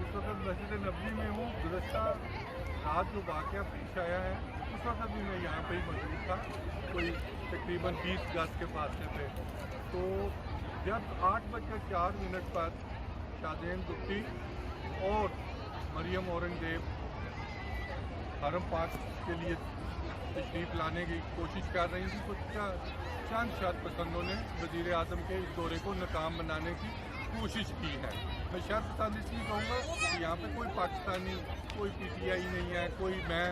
इस वक्त मस्जिद नबी में हूँ। गुज़श्ता रात जो वाक़या पेश आया है उस वक्त भी मैं यहाँ पे ही मौजूद था, कोई तकरीबन 20 गज के फासले पे। तो जब 8:04 पर शादेन गुप्ती और मरियम औरंगजेब हरम पाक के लिए तशरीफ़ लाने की कोशिश कर रही थी, तो चंद शर्त पसंदों ने वज़ीर आज़म के इस दौरे को नाकाम बनाने की कोशिश की है। मैं शर्त पसंद इसलिए कहूँगा कि यहाँ पे कोई पाकिस्तानी, कोई PTI नहीं है, कोई मैं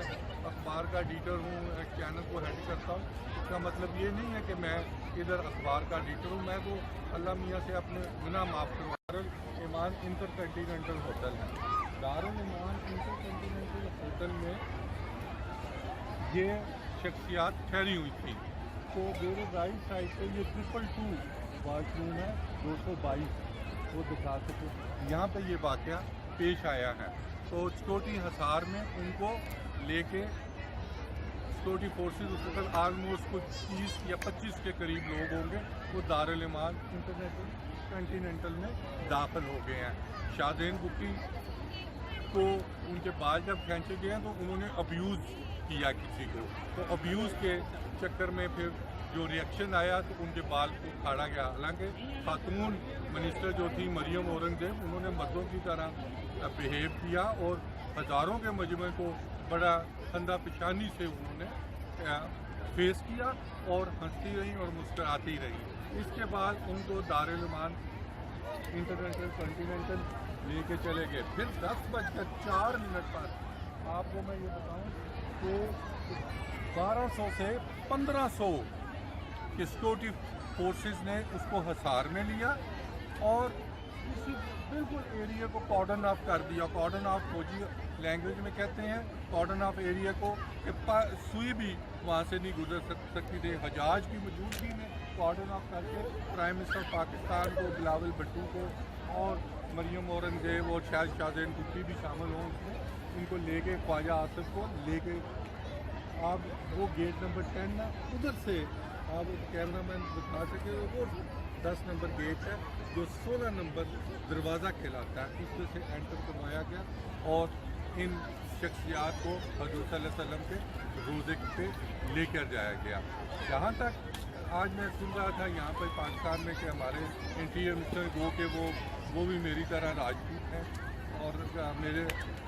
अखबार का एडिटर हूँ, एक चैनल को हेड करता हूँ। इसका मतलब ये नहीं है कि मैं इधर अखबार का एडिटर हूँ। मैं तो अल्लाह मियाँ से अपने गुनाह माफ़ करवा। दारुल ईमान इंटरकंटिनेंटल होटल है। दारुल ईमान इंटरकंटिनेंटल होटल में ये शख्सियात ठहरी हुई थी। तो मेरे राइट साइड पे ये 222 वाशरूम है, 222 वो दिखा सके। यहाँ पे ये वाक़या पेश आया है। तो सिक्योरिटी हसार में उनको लेके सिक्योरिटी फोर्सेस उस वक्त आलमोस्ट कुछ 30 या 25 के करीब लोग होंगे, वो दारुल ईमान इंटरकंटिनेंटल में दाखिल हो गए हैं। शादेन गुप्ती को उनके बाल जब खींचे गए हैं तो उन्होंने अब्यूज़ किया किसी को, तो अब्यूज़ के चक्कर में फिर जो रिएक्शन आया तो उनके बाल को उखाड़ा गया। हालांकि खातून मिनिस्टर जो थी मरियम औरंगजेब, उन्होंने मर्दों की तरह बिहेव किया और हज़ारों के मजमे को बड़ा खंदा पेशानी से उन्होंने फेस किया और हंसती रही और मुस्कराती रही। इसके बाद उनको दारुल ईमान इंटरकंटिनेंटल लेके चले गए। फिर 10:04 पर आपको मैं ये बताऊं तो 1200 से 1500 के सिक्योरिटी फोर्सेस ने उसको हसार में लिया और इसी बिल्कुल एरिया को कॉर्डन ऑफ कर दिया। कॉर्डन ऑफ फौजी लैंग्वेज में कहते हैं कॉर्डन ऑफ एरिया को, कि सुई भी वहाँ से नहीं गुजर सकती थी। हजाज की मौजूदगी में कॉर्डन ऑफ करके प्राइम मिनिस्टर पाकिस्तान को, बिलावल भुट्टो को और मरियम औरंगजेब और शायद शादेन गुप्ती भी शामिल हों उसमें, इनको लेके ख्वाजा आसिफ को लेके आप वो गेट नंबर 10 ना उधर से आप कैमरा मैन दिखा सके, वो 10 नंबर गेट है जो 16 नंबर दरवाज़ा कहलाता है, उसमें से एंटर करवाया गया और इन शख्सियात को हज़रत सल्लल्लाहु अलैहि वसल्लम के रोज़े पे लेकर जाया गया। जहाँ तक आज मैं सुन रहा था यहाँ पर पाकिस्तान में कि हमारे इंटीरियर मिनिस्टर के वो भी मेरी तरह राजपूत हैं और मेरे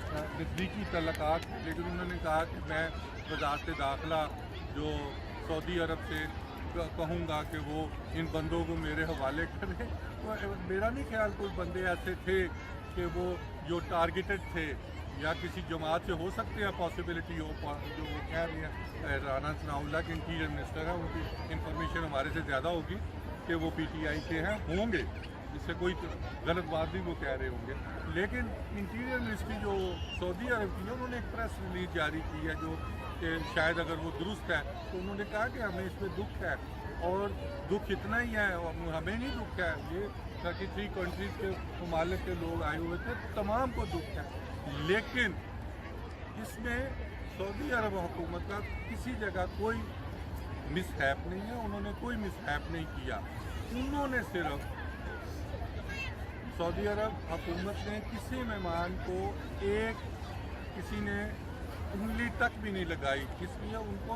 नज़दीकी तल्लुकात, लेकिन उन्होंने कहा कि मैं वज़ारत दाखिला जो सऊदी अरब से कहूँगा कि वो इन बंदों को मेरे हवाले करें। तो मेरा नहीं ख्याल कोई बंदे ऐसे थे कि वो जो टारगेटेड थे या किसी जमात से हो सकते हैं, पॉसिबिलिटी हो जो वो कह रहे हैं। राना सनाउल्लाह के इंटीरियर मिनिस्टर हैं, उनकी इंफॉर्मेशन हमारे से ज़्यादा होगी कि वो PTI के हैं, होंगे, इससे कोई गलत बात भी वो कह रहे होंगे। लेकिन इंटीरियर मिनिस्ट्री जो सऊदी अरब की है, उन्होंने एक प्रेस रिलीज जारी की है जो कि शायद अगर वो दुरुस्त है तो उन्होंने कहा कि हमें इसमें दुख है और दुख इतना ही है, हमें नहीं दुख है, ये 33 कंट्रीज़ के ममालिक के लोग आए हुए थे, तमाम को दुख है। लेकिन इसमें सऊदी अरब हुकूमत का किसी जगह कोई मिसहैप नहीं है, उन्होंने कोई मिसहैप नहीं किया। उन्होंने सिर्फ सऊदी अरब हुकूमत ने किसी मेहमान को किसी ने उंगली तक भी नहीं लगाई, इसलिए उनको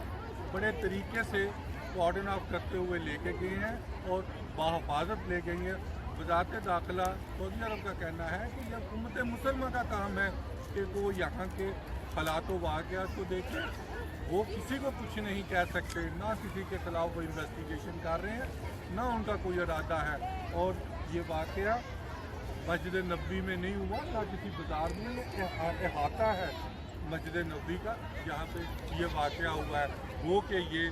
बड़े तरीके से कॉर्डन ऑफ करते हुए लेके गए हैं और बाहिफाजत ले गई हैं। वज़ारत दाखिला सऊदी अरब का कहना है कि यह उम्मत मुसलमान का काम है कि वो यहाँ के हालात व वाक़यात को देखें। वो किसी को कुछ नहीं कह सकते, ना किसी के ख़िलाफ़ वो इन्वेस्टिगेशन कर रहे हैं, ना उनका कोई इरादा है। और ये वाक़या मस्जिद नबी में नहीं हुआ, ना किसी बाज़ार में, ये अहाता है मस्जिद नबी का जहाँ पे ये वाक़या हुआ है। वो कि ये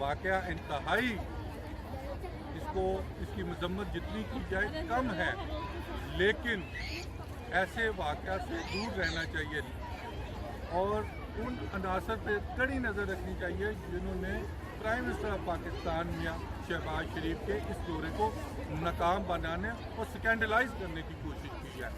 वाक़या इंतहाई, इसकी मजम्मत जितनी की जाए कम है, लेकिन ऐसे वाक़या से दूर रहना चाहिए और उन अनासर पे कड़ी नज़र रखनी चाहिए जिन्होंने प्राइम मिनिस्टर ऑफ पाकिस्तान मियां शहबाज शरीफ के इस दौरे को नाकाम बनाने और स्कैंडलाइज करने की कोशिश की है।